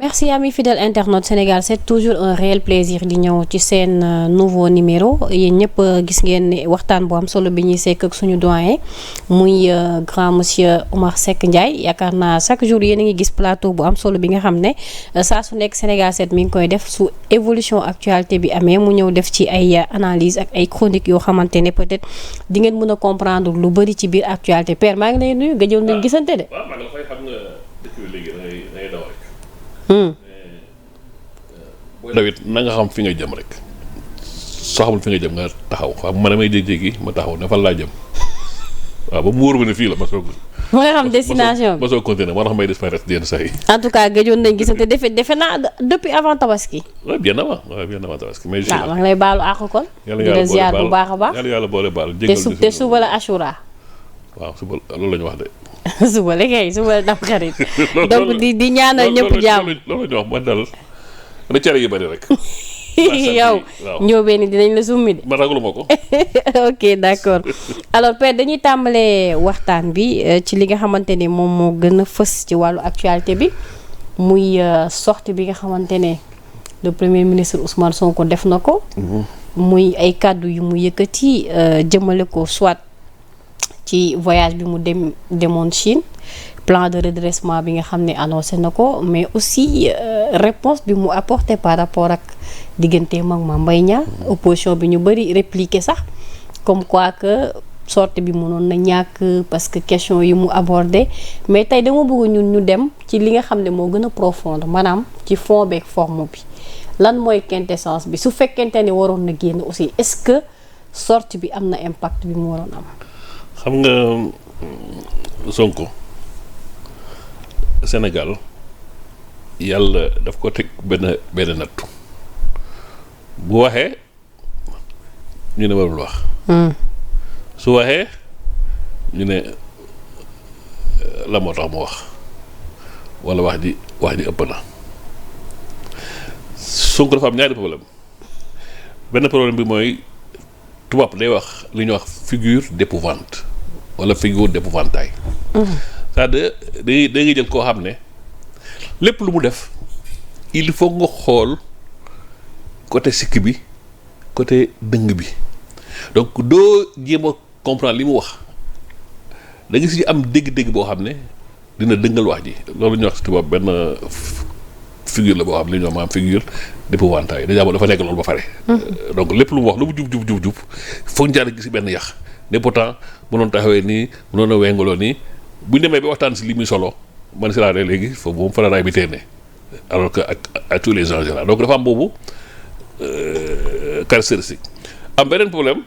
merci amis fidèles internautes Sénégal c'est toujours un réel plaisir di ñëw ci seen nouveau numéro yéen ñëpp gis ngeen ni waxtaan bu am solo bi ñuy sekk ak suñu doyen muy grand monsieur Oumar Seck Ndiaye yaakaar naa chaque jour yéen a ngi gis plateau bu am solo bi nga xam ne saa su nekk Sénégal 7 mi ngi koy def su évolution actualité bi amee mu ñëw def ci ay analyse ak ay chroniques yoo xamante ne peut-être di ngeen mën a comprendre lu bëri ci biir actualité père maa ngi lay nuyu gëjoon nañ gisante de. waaw maa ngi la fay xam nga dëkk bi léegi da ngay daw rek. booy dawit na nga xam fi nga jëm rek soo xamul fi nga jëm nga taxaw xam man damay jékki-jékki ma taxaw ne fan laa jëm waaw ba mu wóor ma ne fii la ma soog nga xam destination bi ma soog continuer moo tax may disparaître yenn saa yi. en tout cas gëjoon nañ gisante defe naa depuis avant tabaski. waaw bien avant tabaski. mais waaw maa ngi lay baalu àq kon. di la ziar bu baax a baax yàlla boole baal jégal te suba la Ashura. waaw suba loolu la ñu wax de. suba la kay suba la dam xarit donc di ñaanal ñëpp jàmm loolu la ñu wax ma dal na cere yi bari rek. yow njóobee ni dinañ la summi de. ma raglu ma ko. ok d'accord alors père dañuy tàmbalee waxtaan bi ci li nga xamante ni moom moo gën a fës ci wàllu actualité bi muy sortie bi nga xamante ne le premier ministre Ousmane Sonko def na ko. muy ay kàddu yu mu yëkkati jëmale ko soit ci voyage bi mu demoon Chine plan de redressement bi nga xam ne annoncé na ko mais aussi réponse bi mu apporté par rapport ak digganteem ak Mame Mbaye Niang opposition bi ñu bëri répliqué sax comme quoi que sortie bi mënoon na ñàkk parce que question yi mu abordé mais tey dama bëgg ñun ñu dem ci li nga xam ne moo gën a profonde maanaam ci fond beeg forme bi lan mooy quintessence bi su fekkente ne waroon na génn aussi est-ce que sortie bi am na impact bi mu waroon am. xam nga Sonko Sénégal yàlla daf ko teg benn nattu bu waxee ñu ne warul wax. su waxee ñu ne la moo tax mu wax walla wax ji ëpp na. Sonko dafa am ñaari problème benn problème bi mooy tubaab day wax li ñuy wax figure d'épouvante walla figure d'épouvantail. c'est-à-dire da ngay jël koo xam ne lépp lu mu def il faut nga xool côté sikk bi côté dëng bi donc doo jéem a comprendre li mu wax da nga si am dégg-dégg boo xam ne dina dëngal wax ji loolu ñuy wax si tubaab benn figure la boo xam ne li ñuy wax maanaam figure d'épouvantail déjà dafa nekk loolu ba pare. donc lépp lu mu wax lu mu jub foog jaar gi si benn yax ne pourtant mënoon taxawee nii mënoon a wengaloo nii bu ñu demee ba waxtaan si li muy solo man si laa ne léegi foofu moom fararaay bi tee ne alors que ak tous les enjeux là donc dafa am boobu caractéristique am beneen problème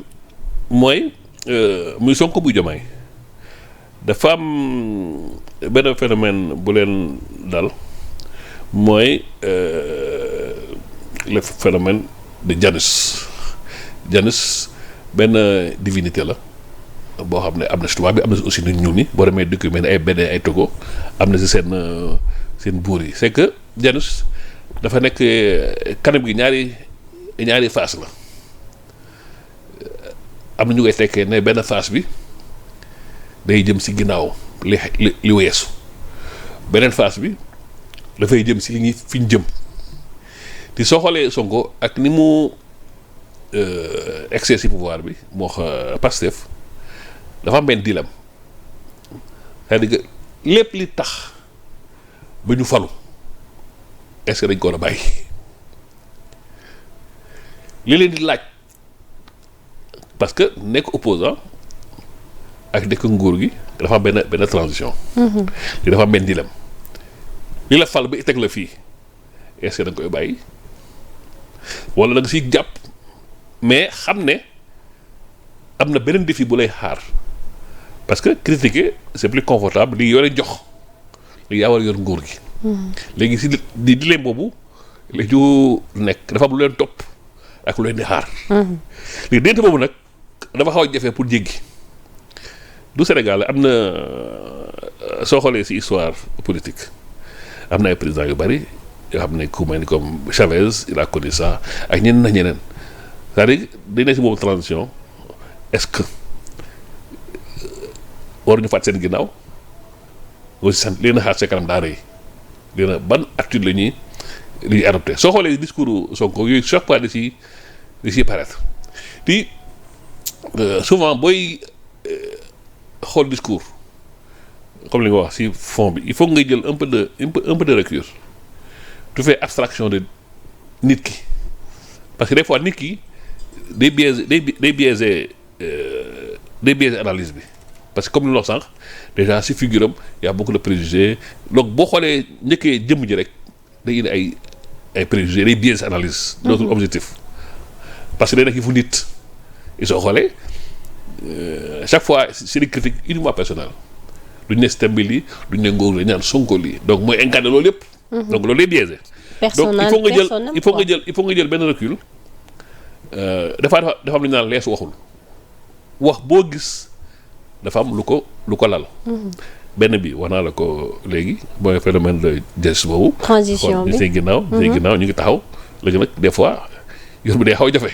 mooy muy Sonko buy Diomaye dafa am benn phénomène bu leen dal mooy le phénomène de Janus benn divinité la boo xam ne am na si tubaab bi am na si aussi nit ñuul ñi boo demee dëkk yu mel ni ay Bénin ay Togo am na si seen buur yi c'est que Janus dafa nekk kanam gi ñaari face la am na ñu koy tekkee ne benn face bi day jëm si ginnaaw li weesu beneen face bi dafay jëm si fi ñu jëm te soo xoolee Sonko ak ni mu excès si pouvoir bi moo wax Pastef dafa am benn dilemme c'est-à-dire que lépp li tax ba ñu falu est-ce que dañ ko war a bàyyi li leen di laaj parce que nekk opposant ak nekk nguur gi dafa am benn transition. li dafa am benn dilemme li la fal ba teg la fii est-ce que da nga koy bàyyi wala da nga siy jàpp mais xam ne am na beneen défi bu lay xaar. parce que critiquer c'est plus confortable li yore jox li yaa war a yor nguur gi. léegi si di leen boobu la ñu nekk dafa am lu leen topp ak lu leen di xaar. léegi dént boobu nag dafa xaw a jafe pour jéggi du Sénégal am na soo xoolee si histoire politique am na ay présidents yu bari yoo xam ne ku mel ni comme Chavez il a connu ça ak ñeneen na ñeneen c'est-à-dire dañ ne si boobu transition est-ce que waruñu fàtt seen ginnaaw aussi sant leen a xaar seen kanam daa rëy dina ban attitude la ñuy adopté soo xoolee discours Sonko yooyu chaque fois da ciy paraître di souvent booy xool discours comme li nga wax ci fond bi il faut nga jël un peu de recul tu fais abstraction de nit ki parce que des fois nit ki day biaisé analyse bi parce que comme li ñu wax sànq déjà ci figure am y a beaucoup de préjugés donc boo xoolee njëkkee jëmm ji rek day indi ay préjugés day biaisé analyse dootul objectif parce que day nekk yi fu nit i soo xoolee chaque fois c'est des critiques uniquement personnelles duñ ne système bi lii duñ ne ngóor la ñaan Sonko lii donc mooy incarné loolu yëpp donc loolu day biaisé donc il faut nga jël benn recul dafa am lu ñu naan lees waxul wax boo gis dafa am lu ko lal benn bi wax naa la ko léegi mooy phénomène de geste boobu transition bi say ginnaaw ñu ngi taxaw léegi nag des fois yor bi day xaw jafe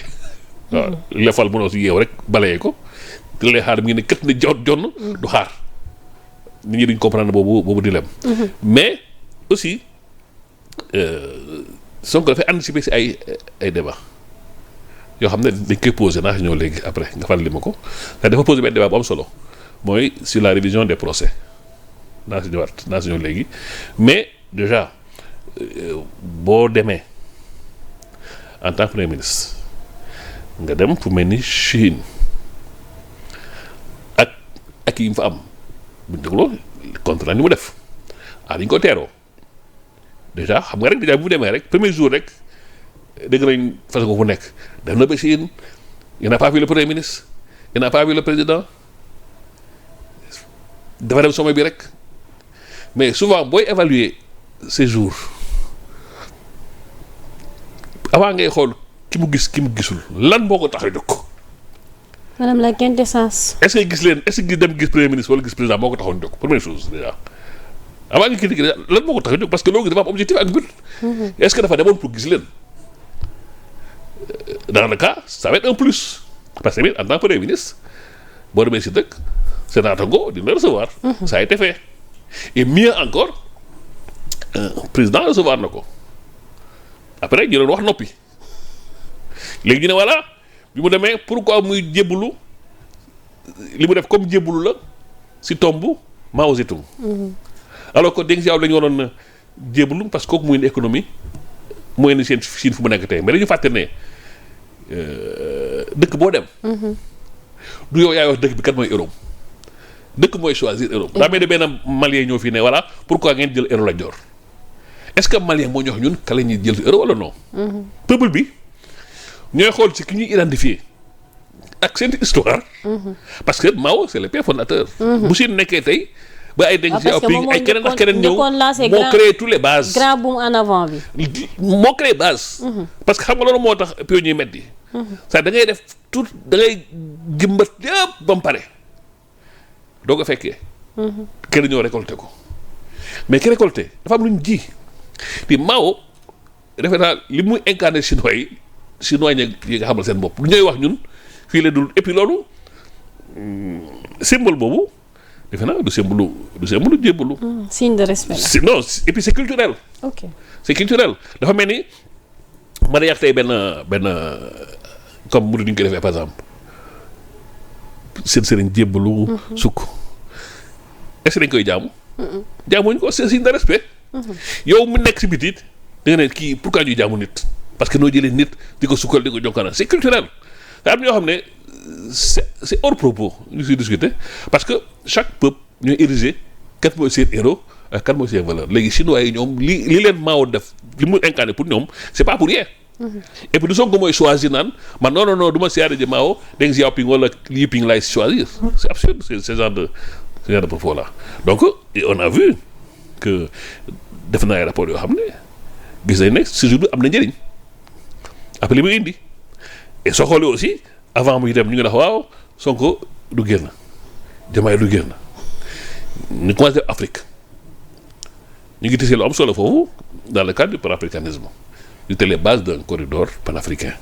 waaw lefal mënoo si yeew rek balayee ko te lay xaar mi ngi ne kët ne jonn du xaar nit ñi duñ comprendre boobu dilemme mais aussi Sonko dafay anticiper si ay débat yoo xam ne dañ koy posé naa si ñëw léegi après nga fàttali ma ko te dafa posé benn débat bu am solo mooy sur la révision des procès naa si ñëw léegi mais déjà boo demee en tant que premier ministre nga dem fu mel ni Chine ak yi mu fa am buñ dégloo contre ni mu def dañ ko teeroo déjà xam nga rek déjà bu mu demee rek premier jour rek dégg nañ fas ko fu nekk def na ba Chine il n'a pas vu le premier ministre il n'a pas vu le président dafa dem sommet bi rek mais souvent booy évaluer ces jours avant ngay xool ki mu gisul lan moo ko tax a jóg. maanaam la quintessence. est-ce que dem gis premier ministre wala gis président moo ko taxoon jóg première chose déjà avant nga critiquer lan moo ko tax a jóg parce que loolu dafa am objectif ak but. est-ce que dafa demoon pour gis leen. dans le cas ça va être un plus parce que tamit en tant que premier ministre boo demee si dëkk sa naataango dina recevoir. ça a été fait et mieux encore président recevoir na ko après ñu doon wax noppi léegi ñu ne voilà bi mu demee pourquoi muy jébbalu li mu def comme jébbalu la si tombu Mao Zedong. alors que Deng Xiaoping la ñu waroon jébbalu parce que kooku muy indi économie mooy indi seen Chine fu mu nekk tey mais dañu fàtte ne dëkk boo dem. du yow yaay wax dëkk bi kat mooy euro dëkk mooy choisir euro. daa mel ne benn malien ñoo fii ne voilà pourquoi ngeen jël euro la joor est-ce que malien moo ñox ñun ka la ñuy jël euro wala non. peuple bi ñooy xool ci ki ñuy identifier ak seen histoire. parce que Mao c'est le père fondateur. bu Chine nekkee tey. ba ay Deng Xiaoping ay keneen ak keneen ñëw moo créé tous les bases. grand boom en avant bi. moo créé base. parce que xam nga loolu moo tax pionnier metti ça da ngay def tout da ngay jëmbat yëpp ba mu pare doo ko fekkee. kenn ñëw récolté ko mais ki récolté dafa am lu ñu ji puis Mao defe naa li muy incarné chinois yi yi nga xamal seen bopp lu ñooy wax ñun fii la dul et puis loolu symbole boobu. defe naa du symbole jébbalu. signe de respect la. non et puis c'est culturel. ok c'est culturel dafa mel ni ma da yàq tey benn comme mu duñ ko defee par exemple seen sëriñ jébbalu. sukk est-ce que dañ koy jaamu. jaamuñu ko c'est signe de respect. yow mu nekk si biti da nga ne kii pourquoi ñuy jaamu nit parce que noo jëlee nit di ko sukkal di ko jonkana c'est culturel te am ñoo xam ne. c'est hors propos ñu siy discuter parce que chaque peuple ñooy ériger kat mooy seen héros ak kat mooy seen valeur léegi chinois yi ñoom li leen Mao def li mu incarné pour ñoom c'est pas pour rien. et puis du Sonko mooy choisir naan man non du ma siyaare ji Mao Deng Xiaoping wala Li Ping laay choisir c'est absurde ce genre de propos là donc on a vu que def na ay rapports yoo xam ne gis nañ ne ce jour bi am na njëriñ après li muy indi et soo xoolee aussi. avant muy dem ñu ngi wax waaw Sonko du génn Diomaye du génn ñu commencé def Afrique ñu ngi tisee lu am solo foofu dans le cadre du panafricanisme ñu te les bases d'un corridor panafricain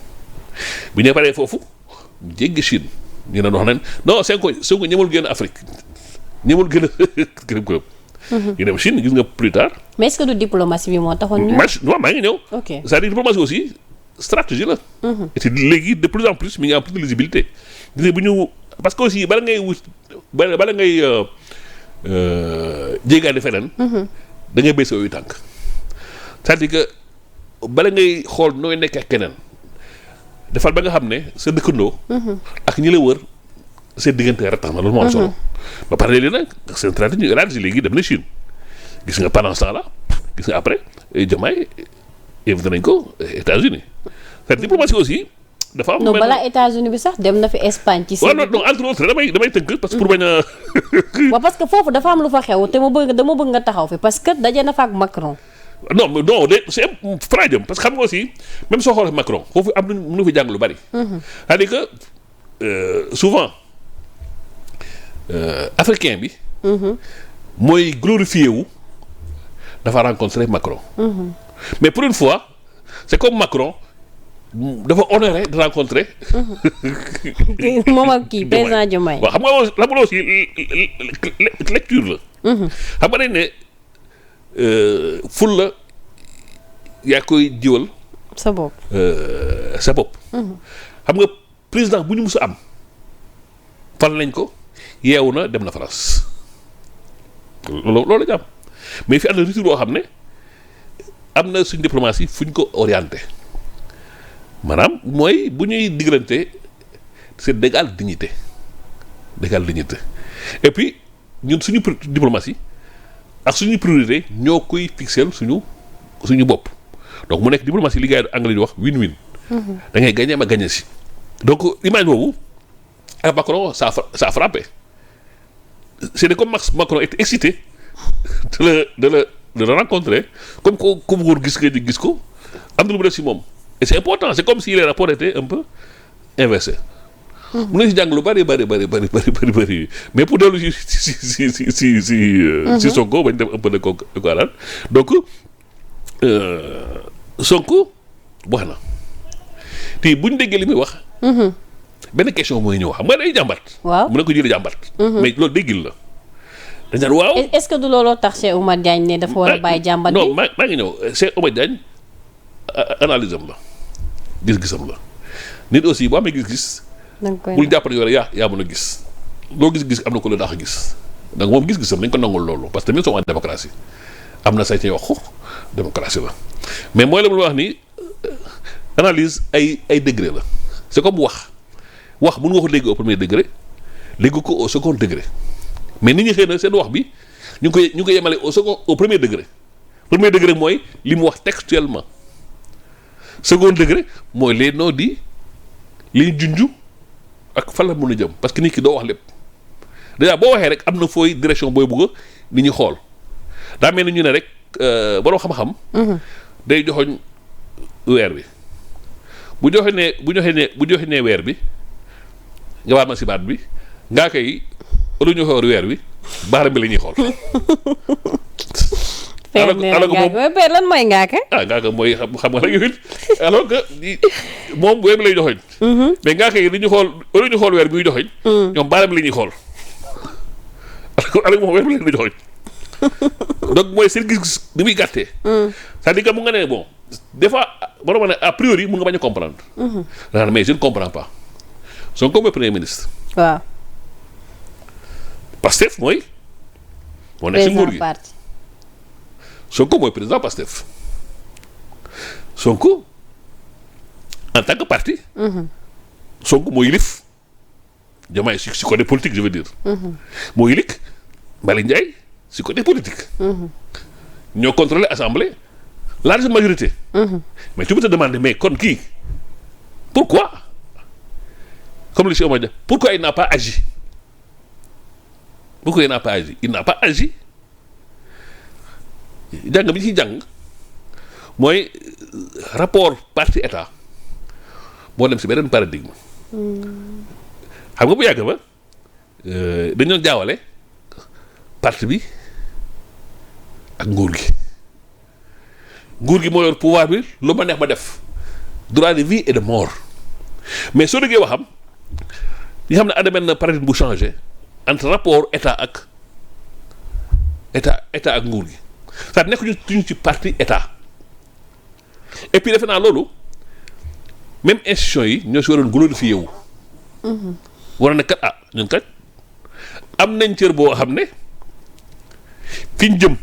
bu ñu paree foofu ñu jéggi Chine ñu ne wax nañ non Sonko ñëmul génn Afrique ñëmul génn kërëb ñu dem Chine gis nga plus tard. mais est-ce que du diplomatie bi moo taxoon ñu. maa ngi ñëw. ok c'est-à-dire diplomatie aussi stratégie la. et léegi de plus en plus mi ngi am plus de lisibilité. gis nga bu ñu parce que aussi bala ngay jéegaane feneen. da ngay béy sa yooyu tànk. c'est-à-dire que bala ngay xool nooy nekk ak keneen defal ba nga xam ne sa dëkkandoo. ak ñi la wër seen diggante rek tax na loolu moo am solo. ba pare léegi nag seen stratégie ñu élargi léegi dem na Chine gis nga pendant ce temps-là gis nga après Diomaye invité nañ ko États-Unis cette diplomatie aussi. dafa am non balaa États-Unis bi sax dem na fi Espagne. ci waaw non entre autres damay tënk parce que pour bañ a. waaw parce que foofu dafa am lu fa xew te dama bëgg nga taxaw fi parce que daje na fa ak Macron. non c'est fragile parce que xam nga aussi même soo xoolee Macron foofu am nu fi jàng lu bari. c'est-à-dire que souvent africain bi. mooy glorifié wu dafa rencontrer Macron. mais pour une fois c'est comme Macron. dafa honoré de rencontrer. moom ak kii président Diomaye. waaw xam nga aussi lecture la. xam nga dañ ne ful la yaa koy jiwal. sa bopp. xam nga président bu ñu mus a am fal nañ ko yeewu na dem na France loolu la ñu am mais fi am na retour boo xam ne am na suñ diplomatie fu ñu ko orienté. maanaam mooy bu ñuy diggante c'est d'égale dignité et puis ñun suñu diplomatie ak suñu priorité ñoo koy fixeel suñu bopp donc mu nekk diplomatie li gars yi anglais di wax win-win. da ngay gagner ma gagner si. donc image boobu ak Macron ça a frappé c'est comme Macron était excité de le rencontrer comme nguur gis nga di gis ko am na lu mu def si moom. et c'est important c'est comme si les rapports étaient un peu inversés. mun na si jàng lu bari mais pour dellu si Sonko bañ dem un peu de ko donc Sonko wax na te buñ déggee li muy wax. benn question mooy ñëw xam nga day jàmbat. waaw mun na ko jëlee jàmbat. mais loolu déggil la. dañ naan waaw est-ce que du looloo tax Cheikh Oumar Diagne ne dafa war a bàyyi jàmbat bi. non maa ngi ñëw Cheikh Oumar Diagne analyse am la. gis-gisam la nit aussi boo amee gis-gis. bul jàpp ne yow rek yaa mën a gis loo gis-gis am na ko la daax a gis donc moom gis-gisam dañ ko nangul loolu parce que tamit soo en démocratie am na say ci wax démocratie la mais mooy la mu wax ni analyse ay degré la c'est comme wax mën nga ko dégg au premier degré dégg ko au second degré mais nit ñi xëy na seen wax bi ñu ngi koy yemale au premier degré mooy li mu wax textuellement. second degré mooy les noo di liy junju ak fan la mën a jëm parce que nit ki doo wax lépp déjà boo waxee rek am na fooy direction booy bëgg nit ñi xool daa mel ni ñu ne rek borom xam-xam. day joxoñ weer bi bu joxe nee weer bi nga baal ma si baat bi ngaa koy lu ñu xool weer bi baaram bi la ñuy xool. alors que moom père lan mooy ngaaka. ngaaka mooy xam nga nag yow it alors que moom weer bi lay joxoñ. mais ngaaka yi li ñu xool weer bi muy joxoñ. ñoom baaram bi la ñuy xool alors que moom weer bi la ñuy joxoñ donc mooy seen gis-gis ni muy gàttee. c'est-à-dire que mu nga ne bon des fois borom ne a priori mun nga bañ a comprendre. mais je ne comprends pas Sonko mooy premier ministre. waaw. Pastef mooy. moo nekk si nguur gi Sonko mooy président Pastef Sonko en tant que parti. Sonko moo yilif Diomaye si côté politique je veux dire. moo yilif Malick Ndiaye si côté politique. ñoo contrôler assemblée large majorité. mais tu peux te demander mais kon kii pourquoi comme le Cheikh Omar Dia pourquoi il n'a pas agi il n'a pas agi jàng bi ci jàng mooy rapport parti état moo dem si beneen paradigme xam nga bu yàgg ba dañoo jaawale parti bi ak nguur gi moo yor pouvoir bi lu ma neex ma def droit de vie et de mort mais soo déggee waxam yi xam ne ada benn paradigme bu changé entre rapport état ak état ak nguur gi ça nekk ñu ci parti état et puis defe naa loolu même institution yi ñoo si waroon glorifié wu. war na kat ñun kat am nañ cër boo xam ne fi ñu jëm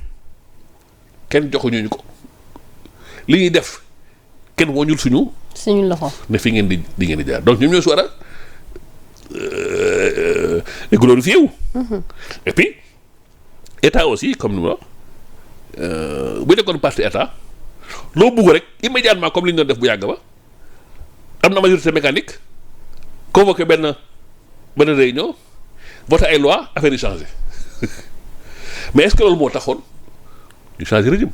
kenn joxuñu ñu ko li ñuy def kenn woñul suñu loxo. ne fi ngeen di ngeen di jaar donc ñoom ñoo si war a glorifié wu. et puis état aussi comme ni ma wax bu nekkoon parti état loo bugg rek immédiatement comme li ñu doon def bu yàgg ba am na majorité mécanique convoqué benn réunion voté ay loi affaire yi changé mais est-ce que loolu moo taxoon ñu changé régime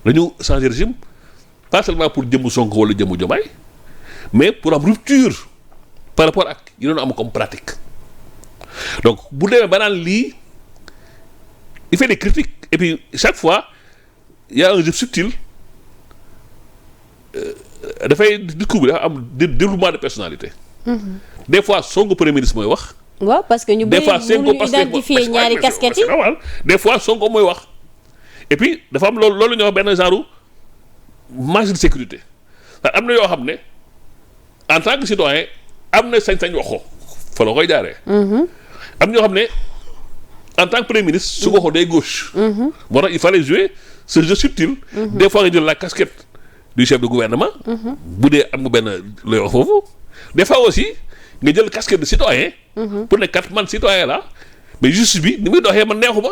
dañu changé régime pas seulement pour jëmmu Sonko wala jëmmu Diomaye mais pour am rupture par rapport ak yi doon am comme pratique donc bu demee ba naan lii il fait des critiques et puis chaque fois il y a un jeu subtil dafay discours bi dafa am développement de personnalité. Des fois Sonko premier ministre mooy wax. waaw parce que ñu bëri mënuñu identifier ñaari casquettes yi. des fois Sonko mooy wax et puis dafa am loolu ñoo benn genre marge de sécurité am na yoo xam ne en tant que citoyen am na sañ-sañ wax ko fa la koy jaaree. am ñoo xam ne en tant que premier ministre su ko waxoo day gauche. moo tax il fallait jouer ce jeu subtil. Des fois nga jël la casquette du chef de gouvernement. bu dee am nga benn looy wax foofu. des fois aussi nga jël casquette de citoyen. pour ne kat man citoyen la mais justice bi ni muy doxee man neexuma.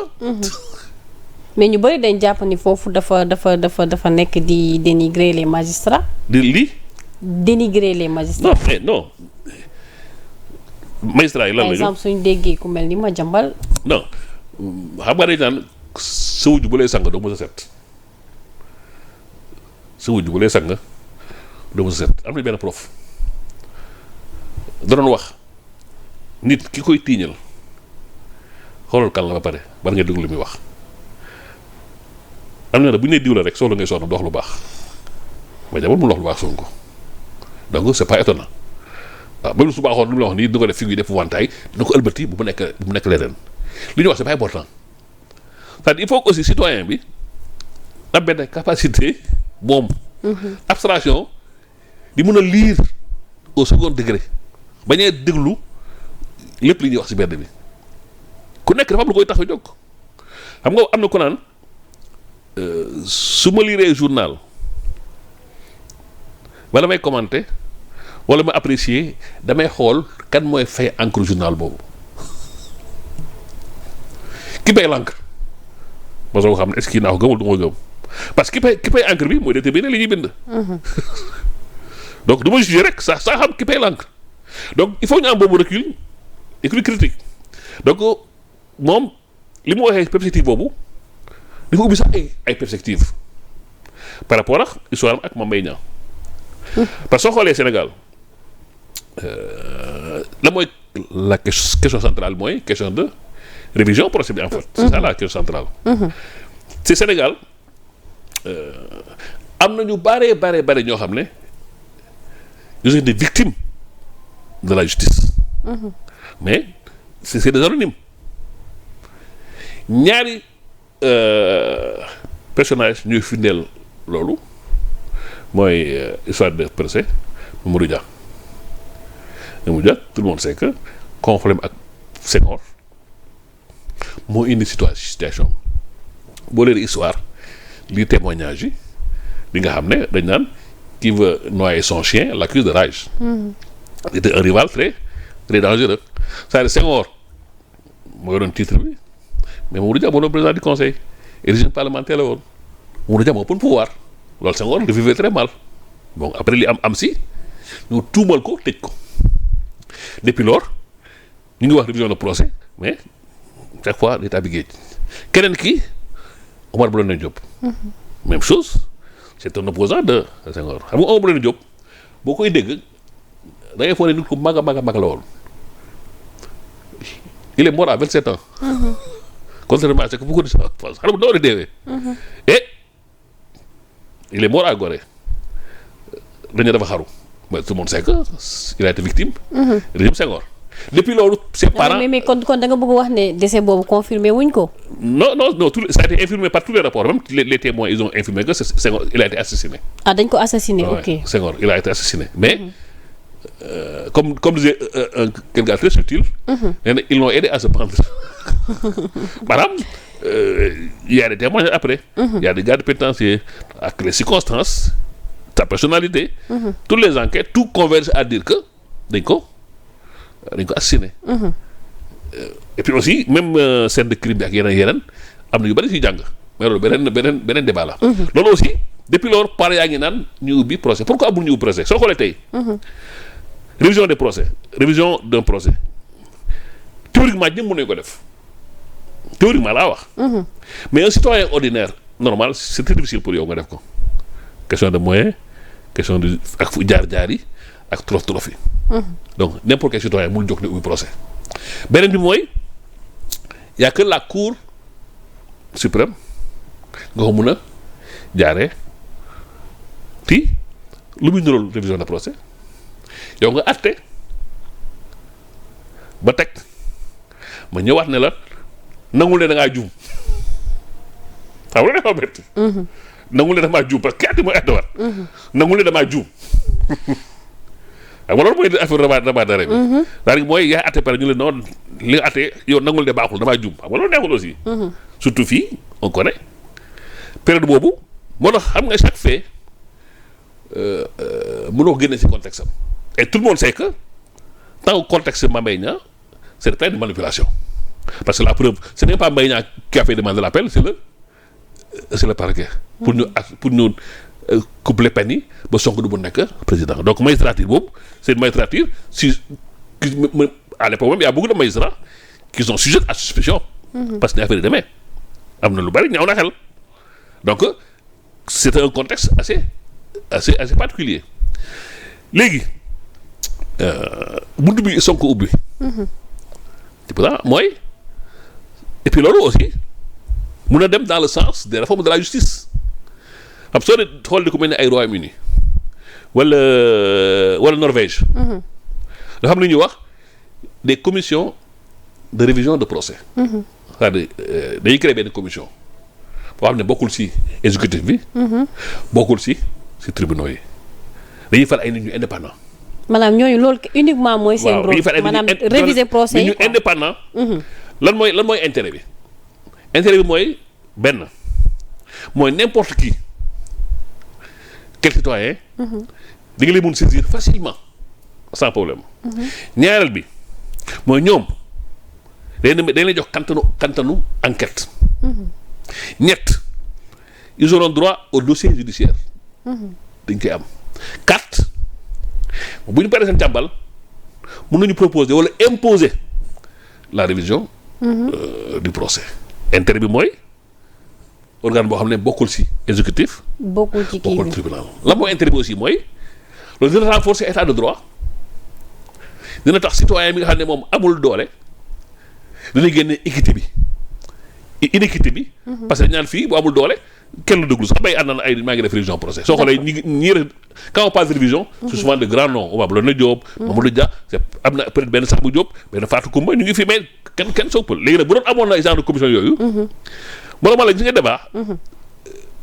mais ñu bëri dañ jàpp ni foofu dafa nekk di dénigrer les magistrats. dénigrer les magistrats. non mais non magistrats yi lan la ñu. par exemple suñu déggee ku mel ni Madiambal. non xam nga dañ naan sa wujj bu lay sang doo mës a set sa wujj bu lay sang doo mës a set am na benn prof da doon wax nit ki koy tiiñal xoolal kan la ba pare war nga déglu li muy wax am na bu ñu nee diw la rek soxla ngay sonn du wax lu baax Madiambal mu wax lu baax Sonko donc c'est pas étonnant waaw même su baaxoon lu mu la wax nii dina ko def fi def wantaay dina ko ëlbati bu mu nekk leneen li ñuy wax c'est pas important c'est-à-dire il faut que aussi citoyen bi am benn capacité moom abstraction di mën a lire au second degré bañee déglu lépp li ñuy wax ci mbedd bi ku nekk dafa am lu koy tax a jóg xam nga am na ko naan su ma liree journal wala may commenter wala ma apprécier damay xool kan mooy fay encre journal boobu ki pay l'encre ma soo xam ne est-ce que naa ko gëm wala du ma gëm parce que ki pay encre bi mooy déterminer li ñuy bind. donc du ma juger rek saa xam ki pay l'encre donc il faut ñu am boobu recul esprit critique donc moom li mu waxee perspective boobu dafa ubbi sax ay perspective par rapport ak histoire ak Mame Mbaye Niang parce que soo xoolee Sénégal la mooy la question centrale mooy question de révision procès bi en fait. C'est ça la question centrale. ci Sénégal am na ñu bare ñoo xam ne ils sont des victimes de la justice. mais c'est des anonymes ñaari personnages ñuy firndeel loolu mooy histoire de procès Mamadou Dia. Tout le monde sait que conflit ak Senghor moo indi situation boo leen histoire li témoignage yi li nga xam ne dañ naan qui veut noyer son chien l'accuse de rage. C'était un rival très très dangereux c'est-à-dire Senghor moo doon titre bi mais Mamadou Dia moo doon président du conseil et régime parlementaire la woon Mamadou Dia moo ëppoon pouvoir loolu Senghor le vivait très mal bon après li am si ñu tuumal ko tëj ko. Depuis lors ñu ngi wax révision de procès mais chaque fois l'état bi géej keneen ki Omar Blondin Diop. même chose c'est un opposant de Senghor xam nga Omar Blondin Diop boo koy dégg da ngay foog ne nit ku mag a mag la woon il est mort à 27 ans. contrairement à ce que beaucoup de gens pensent xale bu ndaw la deewee. et il est mort à Gorée dañu dafa xaru. mais tout le monde sait que il a été victime. régime Senghor depuis loolu ses parents mais kon da nga bëgg wax ne décès boobu confirmé wuñ ko. non ça a été infirmé par tous les rapports, même les témoins ils ont infirmé que Senghor il a été assassiné. Ah dañ ko assassiné. Ouais, ok Senghor il a été assassiné mais comme disait quel gars très subtil. nee na ils l'ont aidé à se pendre. maanaam il y a des témoignages après. Il y a des gardes pénitentiaires ak les circonstances, sa personnalité. Toutes les enquêtes tout converge à dire que dañ ko assassiné. Et puis aussi même scène de crime bi ak yeneen am na yu bari si jàng mais loolu beneen débat la. loolu aussi depuis lors par yaa ngi naan ñu ubbi procès pourquoi amul ñu ubbi procès soo xoolee tey. révision des procès révision d'un procès théoriquement ñëpp mën nañu ko def théoriquement laa wax. mais un citoyen ordinaire normal c'est très difficile pour yow nga def ko question de moyens question de ak fu jaar yi ak trof yi. donc n'importe quel citoyen mënul jóg ne ubbi procès. beneen bi mooy y a que la cour suprême nga ko mun a jaaree ti lu muy nirool révision de procès yow nga àtte ba teg ma ñëwaat ne la nangul ne da ngaa juum xam nga dafa bett. nangul ne damaa juum parce que àtte mooy àttewaat. nangul ne damaa juum. xam nga loolu mooy affaire rabat d'arrêt bi. c'est-à-dire mooy yaa àtte pare ñu leen noonu li nga àtte yow nangul de baaxul damaa juum xam nga loolu neexul aussi. surtout fii on connaît période boobu moo tax xam nga chaque fait mënoo ko génne ci contexte am et tout le monde sait que tant que contexte Mame Mbaye Niang c'est plein de manipulation parce que la preuve ce n'est pas Mbaye Niang qui a fait demande de l'appel c'est le parquet. pour ñu coupler peine yi ba Sonko du mu nekk président donc magistrature boobu c'est une magistrature à l'époque même il y a beaucoup de magistrats qui sont sujets à suspicion. parce que ni affaire yi demee am na lu bari ñaaw na xel donc c'est un contexte assez particulier léegi buntu bi Sonko ubbi. c'est pour ça mooy et puis loolu aussi mun a dem dans le sens des réformes de la justice. xam soo dee xool di ko mel ni ay Royaume-Uni wala Norvège. dafa am lu ñuy wax des commissions de révision de procès. c'est-à-dire dañuy créer benn commission boo xam ne bokkul ci exécutif bi. bokkul ci tribunaux yi dañuy fal ay nit ñu indépendant. maanaam ñooñu loolu uniquement mooy seen rôle maanaam réviser procès yi ñu indépendant. lan mooy intérêt bi. intérêt bi mooy benn mooy n'importe qui. quel citoyen di nga leen mun saisir facilement sans problème. ñaareel bi mooy ñoom dañ lay jox kantanu enquête. ñett ils auront droit au dossier judiciaire. dañ koy am. 4 bu ñu paree seen càmbal mun nañu proposer wala imposer la révision du procès. intérêt bi mooy organe boo xam ne bokkul ci exécutif. bokkul ci kii bokkul tribunal la mooy intérêt bi aussi mooy loolu dina renforcer état de droit dina tax citoyen bi nga xam ne moom amul doole dina génne équité bi inéquité bi. parce que ñaan fii bu amul doole kenn lu déglu sax bay ànd na ay maa ngi def révision procès soo xoolee ñi quand on parle de révision. c'est souvent de grands noms Oumar Blondin Diop. Mamadou Dia c'est am na peut-être benn Sambou Diop benn Fatou Koumba ñu ngi fi mais kenn soppal léegi nag bu doon amoon na genre de commission yooyu. moo la gis nga débat.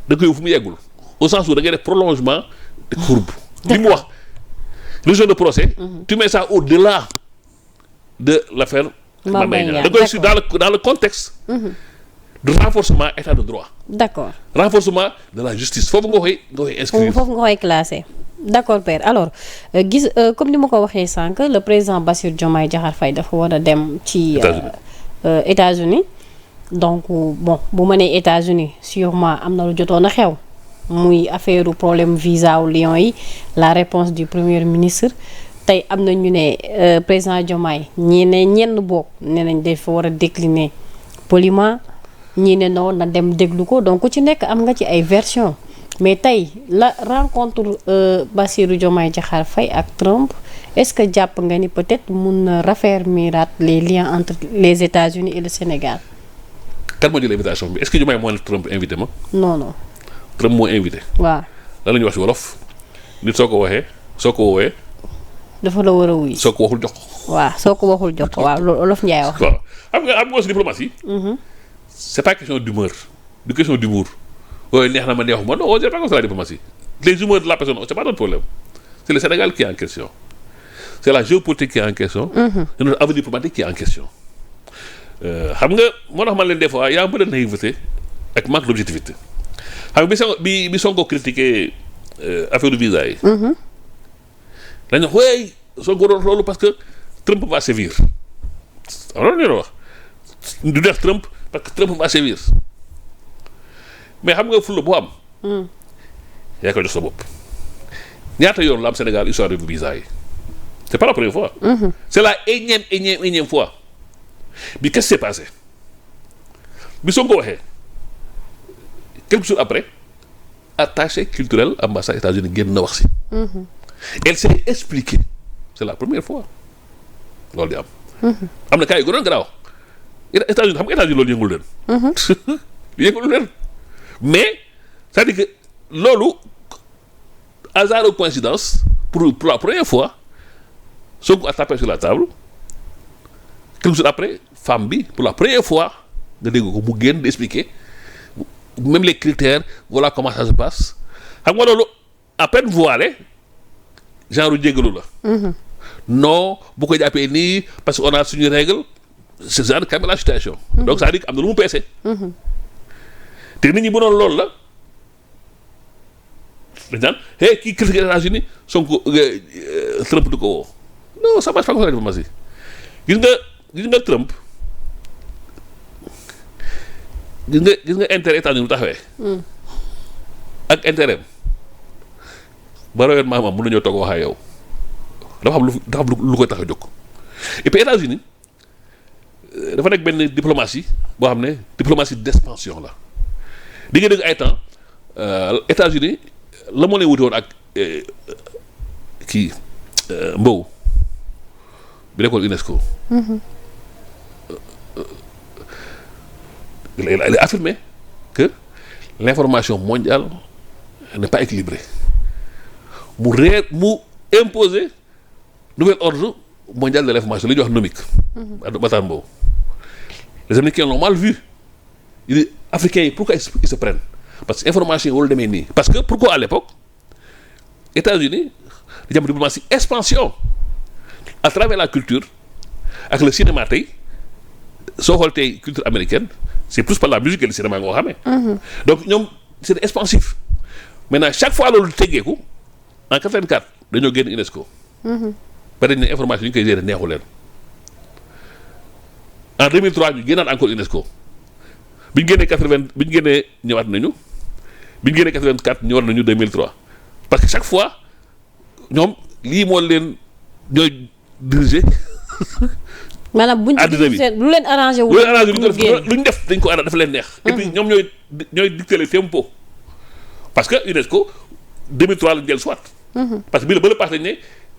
da koy fu mu yeggul au sens où da ngay def prolongement de courbe. li mu wax révision de procès. tu mets ça au-delà de l'affaire Mame Mbaye Niang da koy su dans le contexte. de renforcement état de droit. d'accord renforcement de la justice foofu nga koy inscrire. foofu nga koy classé. d'accord père alors gis comme ni ma ko waxee sànq le président Bassirou Diomaye Diakhar Faye dafa war a dem ci. États-Unis donc bon bu ma nee États-Unis sûrement am na lu jotoon a xew muy affaire problème visa wu Lions yi la réponse du premier ministre tey am na ñu ne président Diomaye ñii ne ñenn boog nee nañ dafa war a décliner poliment ñii ne non na dem déglu ko donc ku ci nekk am nga ci ay version mais tey la rencontre Bassirou Diomaye Diakhar Faye ak Trump est-ce que jàpp nga ni peut-être mun na raffermir les liens entre les États-Unis et le Sénégal. kan moo jël invitation bi est-ce que Diomaye moo ne Trump invité ma. non. Trump moo invité. waaw. lan la ñuy wax ci wolof nit soo ko woowee. dafa la war a wuy. soo ko waxul jox ko. waaw soo ko waxul jox ko waaw loolu Olof Njaay wax. waaw xam nga aussi diplomatie. c'est pas question d'humeur du question d'humour ooy neex na ma neexuma non c'est pas comme ça la diplomatie les humeurs de la personne c'est pas notre problème c'est le Sénégal qui est en question c'est la géopolitique qui est en question c'est notre avenir diplomatique qui est en question xam nga moo tax man leen des fois y a un peu de naïveté ak manque d'objectivité xam nga bi Sonko critiqué affaire du visa yi dañu wax Sonko doon loolu parce que Trump va sévir alors ñu wax du def Trump parce que Trump va sévir mais xam nga fulla boo am yaa koy jox sa bopp ñaata yoon la am Sénégal histoire du visa yi c'est pas la première fois c'est la énième fois bi qu'est-ce qui s'est passé bi Sonko waxee quelques jours après attaché culturel ambassade États-Unis génn na wax si elle s'est expliquée c'est la première fois loolu di am na cas yu gënoon garaaw États-Unis xam nga États-Unis loolu yëngul leen mais c'est-à-dire que loolu hasard ou coïncidence pour la première fois Sonko a tapé sur la table quelques jours après femme bi pour la première fois nga dégg ko mu génn d'expliquer même les critères voilà comment ça se passe xam nga loolu à peine voilé genre jéggalu la non bu ko jàppee nii parce que on a suñu règle c'est genre calme la situation donc ça veut dire que am na lu mu peese te nit ñi bu noonu loolu la dañ naan hey kii critique États-Unis Sonko Trump du ko woo non ça marche pas comme ça la diplomatie gis nga Trump gis nga intérêt États-Unis bu taxawee ak intérêt ba rawet maamam mën nañoo toog wax ak yow dafa am lu koy tax a jóg et puis États-Unis dafa nekk benn diplomatie boo xam ne diplomatie d'expansion la di nga dégg ay temps États-Unis la moo leen wute woon ak kii Mbow bi nekkoon UNESCO il a affirmé que l'information mondiale n'est pas équilibrée mu imposer nouvel ordre mondial de l'information li ñuy wax nomique Matar Mbow les Américains l'ont mal vu il dit Africains yi pourquoi ils se prennent parce que information yi warul demee nii parce que pourquoi à l'époque États-Unis dañu am diplomatie expansion à travers la culture ak le cinéma tey soo xool tey culture américaine c'est plus par la musique et le cinéma nga ko xamee donc ñoom c'est expansif maintenant chaque fois loolu teggeeku en 84 dañoo génn UNESCO ba dañ ne information yi ñu koy gérer neexu leen en 2003 ñu génnaat encore UNESCO bi ñu génnee 80 bi ñu génnee ñëwaat nañu bi ñu génnee 84 ñëwaat nañu 2003 parce que chaque fois ñoom lii moo leen ñooy diriger maanaam buñ lu leen arrangé wu lu ñu def dañ ko dafa leen neex et puis ñoom ñooy dicter le tempo parce que UNESCO 2003 lañu jël soit parce que bii la ba la passe dañ ne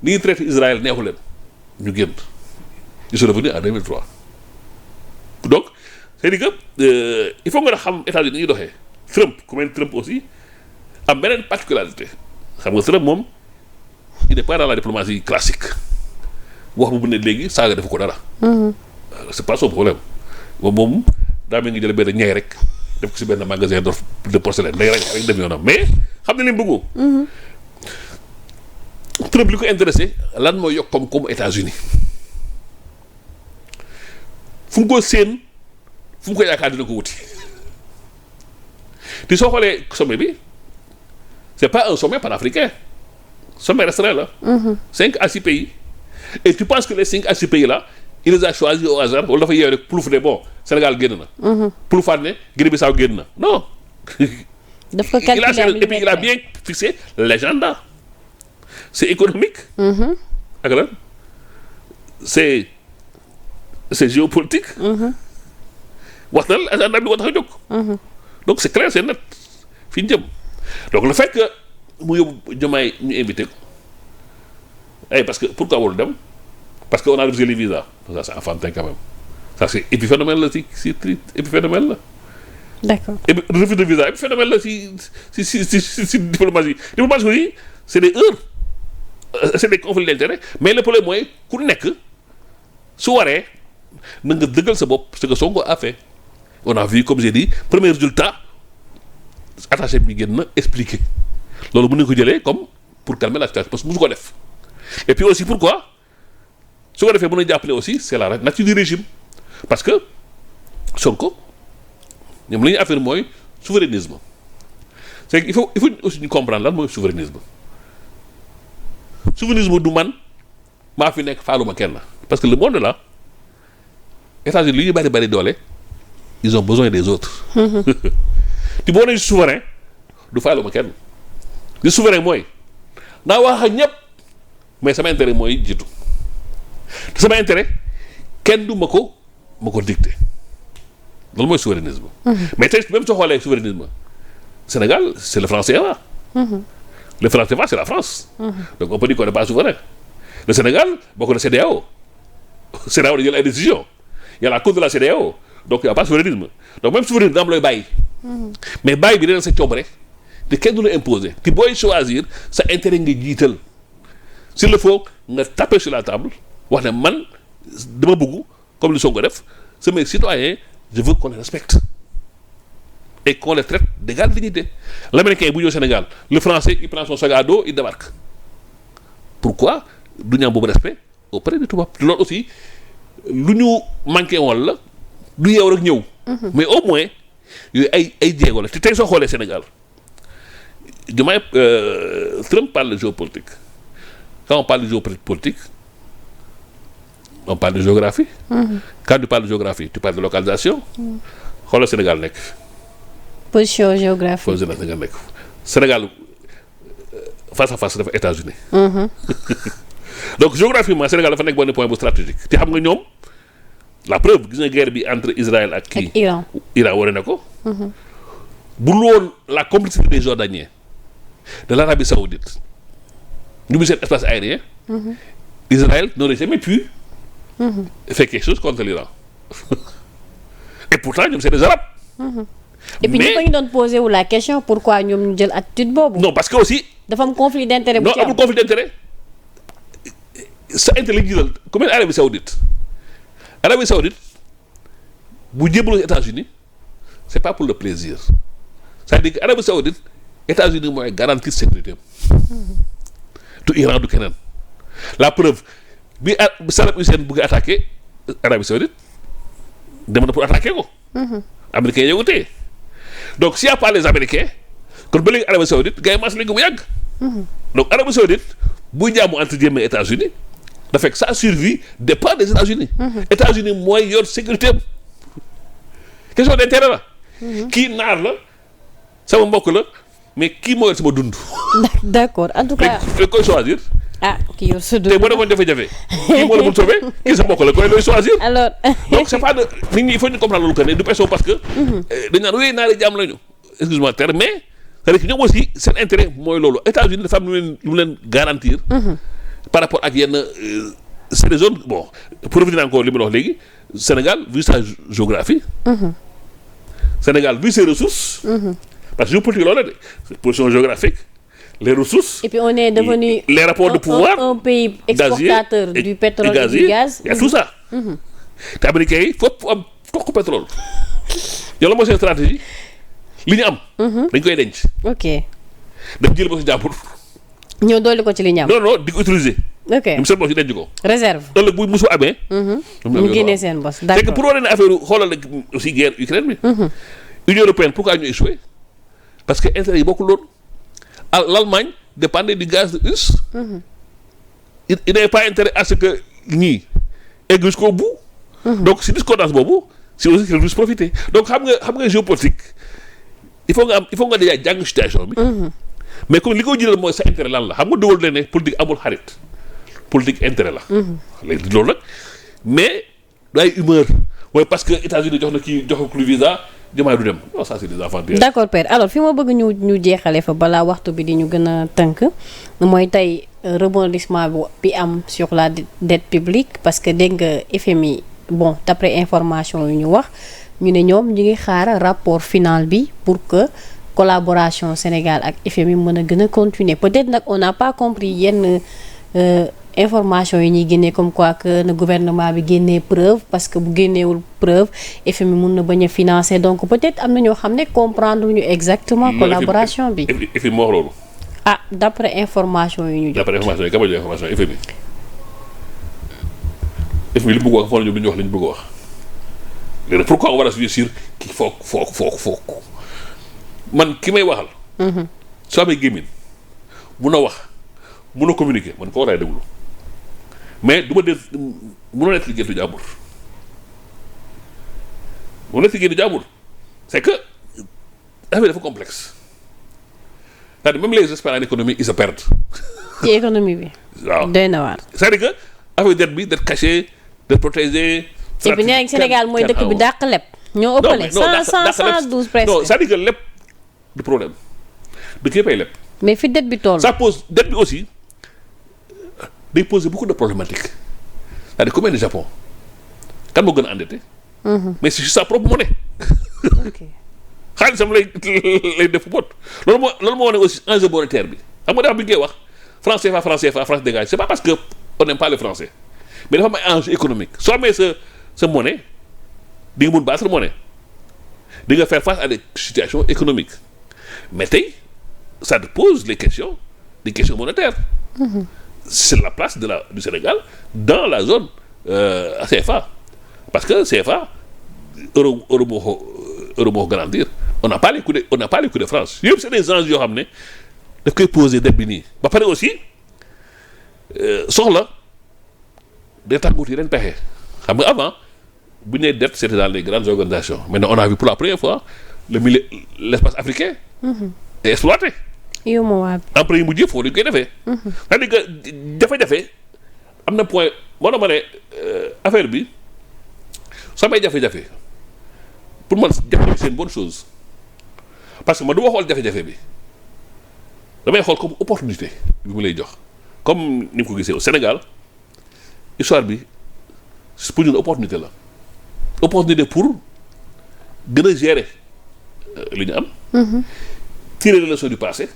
ni ñuy traité Israël neexu leen ñu génn ils sont revenus en 2003 donc c'est-à-dire que il faut nga xam États-Unis ni ñuy doxee Trump ku mel Trump aussi am beneen particularité xam nga Trump moom il n'est pas dans la diplomatie classique wax bu ne léegi saaga defu ko dara c'est pas son problème moom daa mel ngi jële benn ñeey rek def ko si benn magasin de porcelaine day rek dem yoonam mais xam ne li mu bëggu Trump li ko intéressé lan mooy yokk comme États-Unis fu mu ko séen fu mu ko yaakaar dina ko wuti te soo xoolee sommet bi c'est pas un sommet panafricain sommet restreint là 5 à 6 pays et tu penses que les 5 à 6 pays là il les a choisis au hasard wala dafa yeew rek plouf ne bon Sénégal génn na ploufaat ne Guinée-Bissau génn na non daf ko calculer et puis il a bien fixé l'agenda c'est économique ak lan c'est géopolitique wax na agenda bi ko tax a jóg donc c'est clair c'est net fi ñu jëm donc le fait que mu yóbbu Diomaye ñu invité ko parce que pourquoi warul dem parce que on a refusé les visas ça c'est enfantin quand même ça c'est épiphénomène la si épiphénomène la d'accord refus de visa épiphénomène la si diplomatie yi c'est des heures c'est des conflits d'intérêt mais le problème mooy ku nekk su waree na nga dëggal sa bopp ce que Sonko a fait on a vu comme j'ai dit premier résultat attaché bi génn na expliquer loolu mën nañu ko jëlee comme pour calmer la situation parce que musu ko def et puis aussi pourquoi su ko defee mën a jàppale aussi c'est la nature du régime parce que Sonko ñoom li ñu affaire mooy souverainisme c'est que il faut aussi ñu comprendre lan mooy souverainisme du man maa fi nekk faaluma kenn parce que le monde là États-Unis li ñu bari doole ils ont besoin des autres ti boo nee souverain du faaluma kenn li souverain mooy naa wax ak ñëpp mais sama intérêt mooy jiitu te sama intérêt kenn du ma ko dicté loolu mooy souverainisme mais tey même soo xoolee souverainisme Sénégal c'est le franc CFA le franc CFA c'est la France donc on peut dire qu'on n'est pas souverain le Sénégal bokk na CEDEAO da jël ay décisions il y a la cause de la CEDEAO donc il y a pas de souverainisme donc même souverainisme am looy bàyyi mais bàyyi bi dana sa coobare te kenn du la imposer te booy choisir sa intérêt nga jiital s'il le faut nga taper sur la table wax ne man dama bëgg comme li Sonko def samay citoyens je veux qu'on les respecte et qu'on les traite d'égale dignité l'américain bu ñëw Sénégal le français il prend son sac à dos il débarque pourquoi du ñu am boobu respect auprès de tubaab loolu aussi lu ñu manqué woon la du yeew rek ñëw mais au moins yooyu ay jéego la te tey soo xoolee Sénégal Diomaye Trump parle de géopolitique quand on parle de géopolitique on parle de géographie quand tu parles de géographie tu parles de localisation xoolal Sénégal nekk position géographique Sénégal nekk Sénégal face à face dafa États-Unis donc géographiquement Sénégal dafa nekk benn point bu stratégique te xam nga ñoom la preuve gis nga guerre bi entre Israël ak kii Iran wane na ko bu loon la complicité des Jordaniens de l'Arabie Saoudite ñu ngi seen espace aérien Israël n'aurait jamais pu faire quelque chose contre l'Iran et pourtant ñoom c'est des Arabes et puis ñu doon posé wu la question pourquoi ñoom ñu jël attitude boobu non parce que aussi dafa am conflit d'intérêt bu ci am non amul conflit d'intérêt sa intérêt la jiital comme Arabie Saoudite bu jébbaloo États-Unis c'est pas pour le plaisir c'est-à-dire que Arabie Saoudite États-Unis mooy garantir sécurité du Iran du keneen la preuve bi Saddam Hussein bëgg attaquer Arabie Saoudite dem na pour attaquer ko américains yi ko téye donc s'il y a pas les Américains kon ba léegi Arabie Saoudite gars yi mas lañ ko bu yàgg donc Arabie Saoudite buy jàmmu entre guillemets États-Unis da fekk sa survie dépend des États-Unis États-Unis mooy yor sécurité am question d'intérêt la kii naar la sama mbokk la mais kii moo yor sama dund d'accord en tout cas léegi koy choisir kii yor sa dund te boo defoon jafe-jafe kii moo la mun sauver kii sa mbokk la koy looy choisir alors donc c'est pas de nit ñi il faut ñu comprendre loolu que ne du question parce que dañ naan wéy naari jàmm lañu excuse-moi terme mais c'est-à-dire que ñoom aussi seen intérêt mooy loolu États-Unis dafa am lu leen garantir par rapport ak yenn c'est des zones bon pour revenir encore li ma wax léegi Sénégal vu sa géographie Sénégal vu ses ressources parce que géopolitique loolu la de position géographique les ressources et puis on est devenu les rapports de pouvoir un pays exportateur du pétrole et du gaz il y a tout ça te américains yi fopp am tokk pétrole yow la mooy seen stratégie li ñu am dañ koy denc ok daf jël ba si jàmbur ñëw dolli ko ci li ñu am non di ko utiliser ok ñoom seen bos yi denc ko réserve ëllëg bu musu amee ñu génnee seen bos c'est que pour wane ne affaire xoolal rek aussi guerre Ukraine bi Union européenne pourquoi ñu échoué parce que intérêt yi bokkul loon l'Allemagne dépendait du gaz russe il n'avait pas intérêt à ce que ñii egg jusqu'au bout donc si discordance boobu c'est aussi que russe profiter donc xam nga géopolitique il faut nga déjà jàng situation bi mais comme li ko jëlal mooy sa intérêt lan la xam nga dugal ne politique amul xarit politique intérêt la léegi loolu nag mais day humeur mooy parce que États-Unis jox na kii jox ko visa Diomaye du dem non ça c'est des enfants bien. d'accord père alors fi ma bëgg ñu jeexale fa balaa waxtu bi di ñu gën a tënk mooy tey rebondissement bi am sur la dette publique parce que dégg nga FMI bon d'après information yu ñu wax ñu ne ñoom ñu ngi xaar rapport final bi pour que collaboration Sénégal ak FMI mën a gën a continuer peut-être nag on n'a pas compris yenn information yi ñuy génnee comme quoi que le gouvernement bi génnee preuve parce que bu génneewul preuve FMI mun na bañ a financer donc peut-être am na ñoo xam ne comprendre ñu exactement collaboration bi. FMI moo wax loolu. ah d'après information yi ñu jot. d'après information yi ka ma jox information FMI. FMI li mu bëgg wax foofu la ñu wax li ñu bëgg wax léegi pourquoi on va réussir kii foog man ki may waxal. soo amee gémmiñ mun a wax mun a communiquer man koo laay déglu mais du ma def munoo nekk liggéey du jàmbur munoo nekk liggéey du jàmbur c'est que affaire dafa complexe c'est-à-dire même les experts en économie ils se perdent. ci économie bi. waaw doy na waar. c'est-à-dire que affaire dette bi dette cachée dette protégée. et puis nee nañ Sénégal mooy dëkk bi dàq leb. ñoo ëppale 112 presque. non c'est-à-dire que lépp du problème dëkk yëpp ay lépp. mais fi dette bi toll. ça pose dette bi aussi day poser beaucoup de problématiques c'est-à-dire comme le Japon kan moo gën a endetté. mais c'est juste sa propre monnaie. ok xaalisam lay def bot loolu moo wane aussi enjeu monétaire bi xam nga dafa bi ñu koy wax franc CFA France dégage c'est pas parce que on n'aime pas les Français mais dafa am ay enjeu économique soo amee sa monnaie di nga mun battre monnaie di nga faire face à des situations économiques mais tey ça te pose des questions monétaires. C'est la place du Sénégal dans la zone CFA parce que CFA euro moo grandir on n'a pas les coups de France yëpp c'est des enjeux yoo xam ne daf koy poser dette bi nii ba pare aussi soxla day tax nguur yi ren pexe xam nga avant bu ñu nee dette c'était dans les grandes organisations maintenant on a vu pour la première fois l'espace africain est exploité. yow ma waa bi. emprunt yi mujj foofu dañu koy defee. c'est-à-dire que jafe-jafe am na point moo tax ma ne affaire bi soo may jafe-jafe pour man jafe-jafe c'est une bonne chose parce que man du ma xool jafe-jafe bi damay xool comme opportunité bi mu lay jox comme ni nga ko gisee au Sénégal histoire bi pour ñun opportunité la opportunité pour gën a gérer li ñu am. tirer les leçons du passé.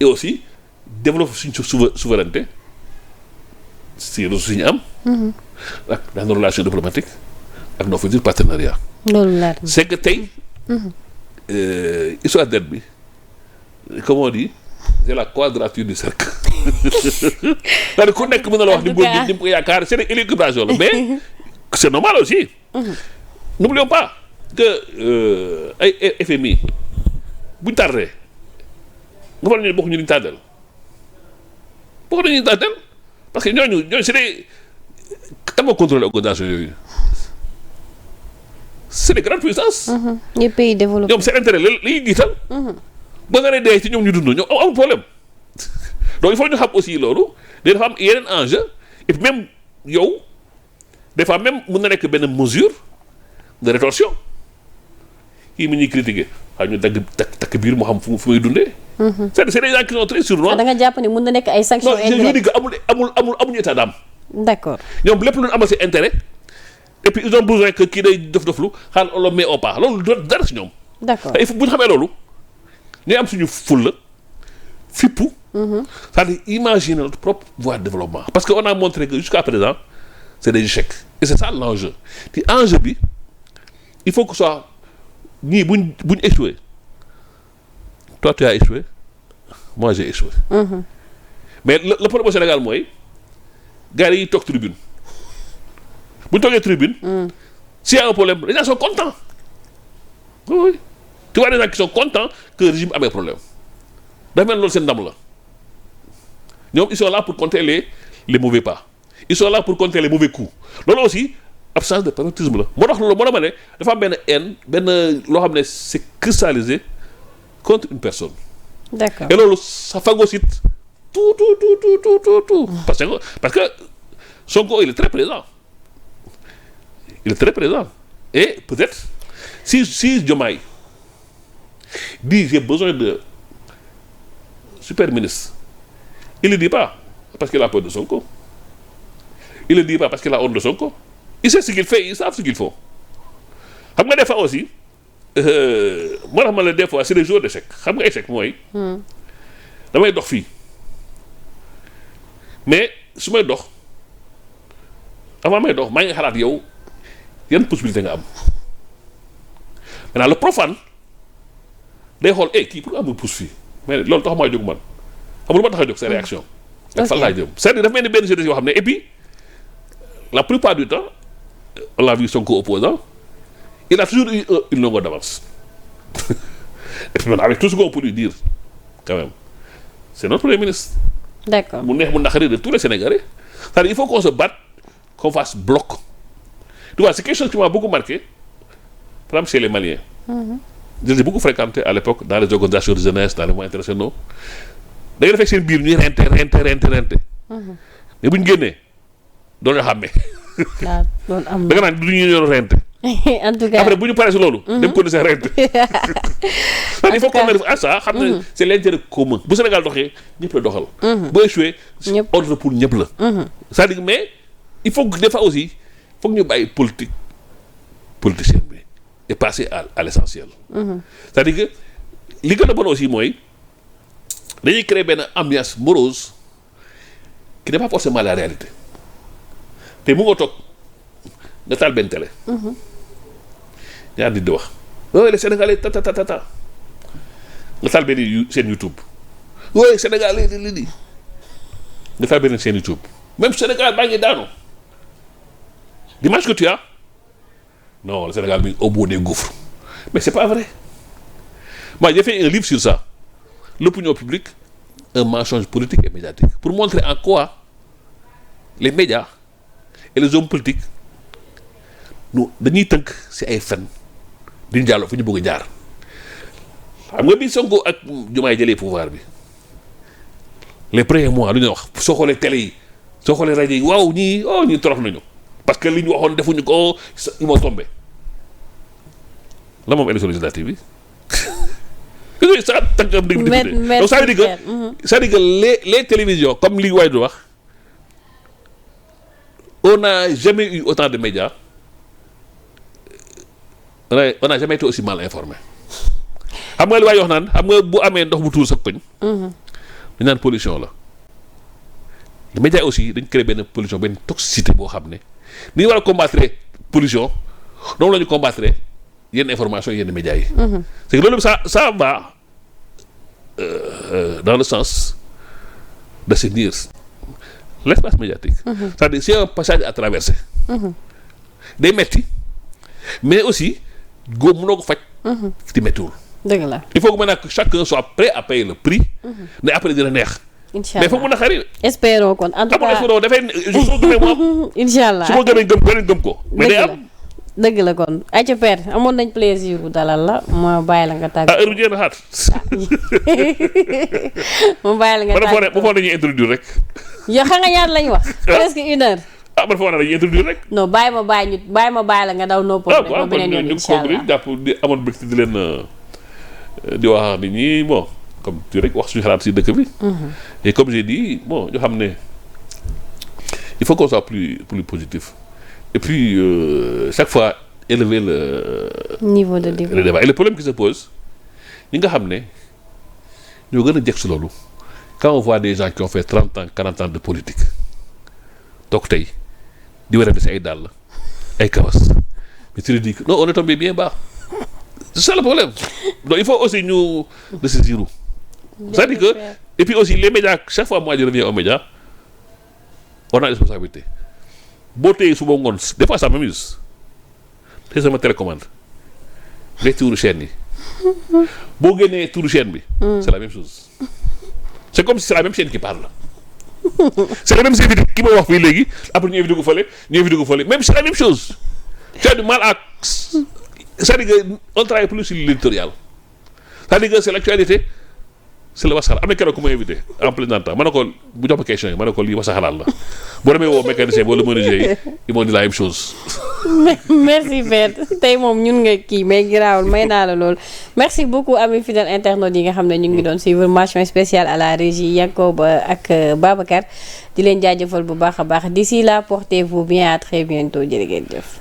et aussi développer suñu souveraineté si ressources yi ñu am. ak dans nos relations diplomatiques ak nos futurs partenariats. loolu la c'est que tey. histoire dette bi comme on dit c'est la quadrature du cercle. c'est-à-dire ku nekk mën na la wax ni mu ko yaakaar c'est une équilibration la mais c'est normal aussi. N'oublions pas que ay FMI buñ tardé. nga xool ne bokkuñu ñu tàddal bokkuñu ñu tàddal parce que ñooñu c'est des kan moo contrôler organisation yooyu c'est des grandes puissances. les pays développés ñoom seen intérêt la ñuy jiital. ba nga ne dee ci ñoom ñu dund ñoom amul problème donc il faut ñu xam aussi loolu dafa am yeneen enjeu et puis même yow des fois même mun na nekk benn mesure de rétorsion kii mi ñuy critiquer xëy ñu dagg takk biir mu xam fu muy dundee. c'est des gens qui sont très sournois. da nga jàpp ne mën na nekk ay sanctions indirectes. non je dis que amuñu état d'âme. d'accord ñoom lépp lu ñu amal seen intérêt et puis ils ont besoin que kii day dof-doflu xaal on le met au pas loolu dara si ñoom. d'accord il faut bu ñu xamee loolu ñuy am suñu fulla fippu. c'est-à-dire imaginer notre propre voie de développement. parce que on a montré que jusqu'à présent c'est des échecs et c'est ça l'enjeu te enjeu bi il faut que soit ñii buñ échoué. toi tu as échoué moi j'ai échoué. mais le problème au Sénégal mooy gars yi toog tribune bu ñu toogee tribune. s'il y a un problème les gens sont contents oui tu vois des gens qui sont contents que le régime amee problème dafa mel loolu seen ndam la ñoom ils sont là pour compter les mauvais pas ils sont là pour compter les mauvais coups loolu aussi absence de patriotisme la moo tax loolu moo dama ne dafa am benn haine benn loo xam ne c'est cristallisé contre une personne. D'accord. Et loolu ça phagocyte tout. Parce que Sonko il est très présent. Et peut-être si Diomaye dit j'ai besoin de super ministre, il le dit pas parce qu'il a peur de Sonko. Il le dit pas parce qu'il a honte de Sonko. Il sait ce qu'il fait, ils savent ce qu'il faut. Xam nga des fois aussi. moo tax ma la des fois c'est des jours d'échec xam nga échec mooy. damay dox fii mais su may dox avant may dox maa ngi xalaat yow yan possibilité nga am maintenant le profane day xool kii pour amul pousse fii mais loolu tax maa jóg man xam lu ma tax a jóg c'est réaction. ak fan laa jëm c'est-à-dire dafa mel ni benn jeunesse yoo xam ne et puis la plupart du temps on l'a vu Sonko opposant il a toujours eu une longueur d'avance et puis maintenant avec tout ce qu'on peut lui dire quand même c'est notre premier ministre. D'accord. mu neex mu naqari de tous les Sénégalais c'est-à-dire il faut qu'on se batte qu'on fasse bloc tu vois c'est quelque chose qui m'a beaucoup marqué par exemple chez les Maliens. Je les ai beaucoup fréquenté à l'époque dans les organisations de jeunesse dans les mouvements internationaux da ngay defee seen biir ñuy rente mais bu ñu génnee doon nga xàmmee. waaw loolu am da nga naan du ñu yor rente. en tout cas après bu ñu paree si loolu. dem ko seen rente. il faut qu'on arrive à ça xam ne c'est l'intérêt commun bu Sénégal doxee ñëpp la doxal. bu échoué ordre pour ñëpp la. c'est-à-dire mais il faut que des fois aussi foog ñu bàyyi politicien bi et passer à l'essentiel. c'est-à-dire que li gën a bon aussi mooy dañuy créer benn ambiance morose qui n'est pas forcément la réalité te mu nga toog nga taal benn télé. ñaar nit di wax oui les Sénégalais ta nga taal benn seen YouTube oui Sénégalais li nga taal benn seen YouTube même Sénégal baa ngi daanu l'image que tu as non le Sénégal mi au bout des gouffres mais c'est pas vrai moi j'ai fait un livre sur ça l'opinion publique un mensonge politique et médiatique pour montrer en quoi les médias et les hommes politiques dañuy tënk ci ay fen diñu jàlloo fu ñu bëgg a jaar xam nga bi Sonko ak Diomaye jëlee pouvoir bi les premiers mois lu ñu wax soo xoolee télé yi soo xoolee rajo yi waaw ñii torox nañu parce que li ñu waxoon defuñu ko ils m'ont tombé la moom élection législative bi ça tànk am dégg donc ça veut dire que les télévisions comme li waay du wax on n'a jamais eu autant de médias on n'a jamais été aussi mal informé xam nga li waay wax naan xam nga bu amee ndox bu tuur sa koñ dañ naan pollution la les médias aussi dañ créé benn pollution benn toxicité boo xam ne ni ñu war a combattre pollution donc la ñu combattre yenn information yenn médias yi c'est que loolu ça va dans le sens d'assainir l'espace médiatique c'est-à-dire c'est un passage à traverser day metti mais aussi góob mënoo ko faj ci méttiwul dëgg la il faut que maintenant que chacun soit prêt à payer le prix mais après dina neex inch'Allah mais foog mun a xari espérons kon en tout cas espérons dafay soo gëmee moom inch'Allah su ma gëmee gëm ko mais day am dëgg la kon ayca père amoon nañ plaisir bu dalal la ma bàyyi la nga tàgg heure bu jeex na xaat ma bàyyi la nga tàgg bu foog dañuy introduire rek yow xam nga ñaar lañ wax presque 1 heure man foog naa dañuy introduire rek non bàyyi ma bàyyi la nga daw noppal rek ba beneen yoon inch'Allah jàpp di amoon bëgg di leen di wax nit ñi bon comme tu rek wax suñu xalaat si dëkk bi et comme j'ai dit bon ñu xam ne il faut qu'on soit plus positif et puis chaque fois élever le niveau de débat et le problème qui se pose ñi nga xam ne ñoo gën a jekk si loolu quand on voit des gens qui ont fait 30 ans 40 ans de politique toog tey di werante si ay dàll ay kawas mais tu te dis que non on est tombé bien bas c'est ça le problème donc il faut aussi ñu ressaisir c'est-à-dire que et puis aussi les médias chaque fois moi je reviens aux médias on a une responsabilité boo téye suba ngoon des fois ça m'amuse te sama télécommande les tuuru chaîne yi boo génnee tuuru chaîne bi c'est la même chose c'est comme si c'est la même chaîne qui parle c'est la même invité ki ma wax fii léegi après ñu invité ko fële même c'est la même chose tu as du mal à c'est-à-dire que on travaille plus sur l'éditorial c'est-à-dire que c'est l'actualité c'est le wasaxal am na keroog ku ma invité en plaisantant ma ne ko bu jox ma question yi ma ne ko lii wasaxalaat la boo demee woo mécanicien wala menuisier yi ils m'ont dit la même chose. merci Père tey moom ñun nga kii mais giraawul may naa la lool merci beaucoup amis fidèles internautes yi nga xam ne ñu ngi doon suivre mention spéciale à la régie Yankoba ak Babacar di leen jaajëfal bu baax a baax d'ici là portez-vous bien à très bientôt jërë ngeen jëf.